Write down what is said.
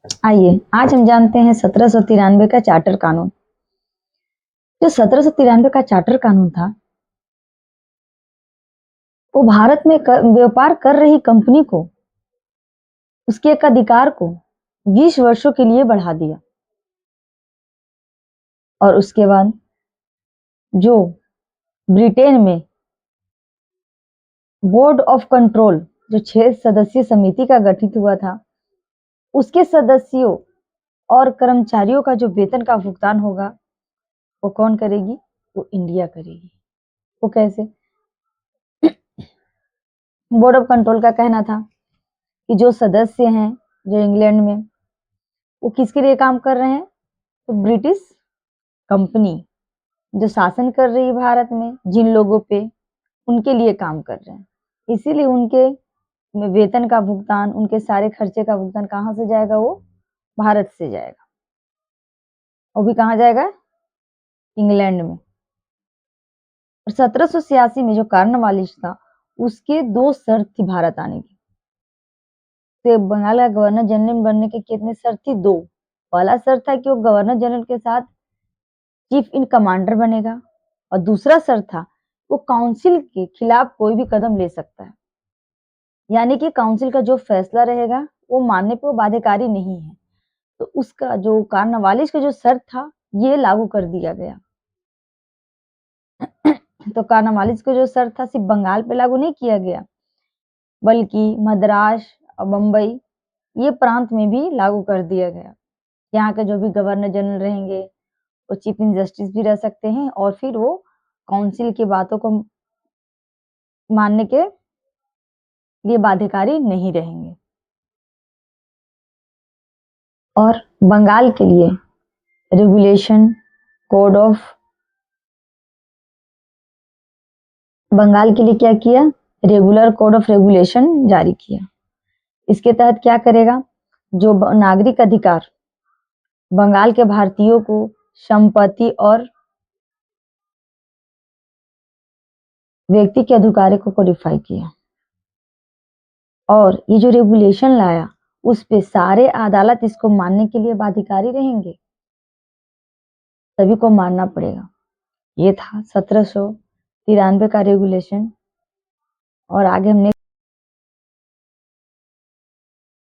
आइए आज हम जानते हैं 1793 का चार्टर कानून। जो 1793 का चार्टर कानून था वो भारत में व्यापार कर रही कंपनी को उसके एक अधिकार को 20 वर्षों के लिए बढ़ा दिया। और उसके बाद जो ब्रिटेन में बोर्ड ऑफ कंट्रोल जो 6 सदस्यीय समिति का गठित हुआ था, उसके सदस्यों और कर्मचारियों का जो वेतन का भुगतान होगा वो कौन करेगी? वो इंडिया करेगी। वो कैसे? बोर्ड ऑफ कंट्रोल का कहना था कि जो सदस्य हैं जो इंग्लैंड में, वो किसके लिए काम कर रहे हैं? तो ब्रिटिश कंपनी जो शासन कर रही है भारत में जिन लोगों पे, उनके लिए काम कर रहे हैं। इसीलिए उनके वेतन का भुगतान, उनके सारे खर्चे का भुगतान कहाँ से जाएगा? वो भारत से जाएगा। वो भी कहाँ जाएगा? इंग्लैंड में। और 1786 में जो कार्नवालिस था, उसके 2 शर्त थी भारत आने की। तो बंगाल का गवर्नर जनरल बनने के कितने शर्त थी? 2। पहला शर्त था कि वो गवर्नर जनरल के साथ चीफ इन कमांडर बनेगा, और दूसरा शर्त था वो काउंसिल के खिलाफ कोई भी कदम ले सकता है, यानी कि काउंसिल का जो फैसला रहेगा वो मानने पे वो बाध्यकारी नहीं है। तो उसका जो कार्नवालिस का जो शर्त था ये लागू कर दिया गया। तो कार्नवालिस का जो शर्त था सिर्फ बंगाल पे लागू नहीं किया गया, बल्कि मद्रास और बम्बई ये प्रांत में भी लागू कर दिया गया। यहाँ के जो भी गवर्नर जनरल रहेंगे वो चीफ इन जस्टिस भी रह सकते हैं, और फिर वो काउंसिल की बातों को मानने के लिए बाध्यकारी नहीं रहेंगे। और बंगाल के लिए रेगुलेशन कोड ऑफ बंगाल के लिए क्या किया? रेगुलर कोड ऑफ रेगुलेशन जारी किया। इसके तहत क्या करेगा? जो नागरिक अधिकार बंगाल के भारतीयों को संपत्ति और व्यक्ति के अधिकारों को कोडिफाई किया, और ये जो रेगुलेशन लाया उस पे सारे अदालत इसको मानने के लिए बाध्यकारी रहेंगे, सभी को मानना पड़ेगा। ये था 1793 का रेगुलेशन। और आगे हमने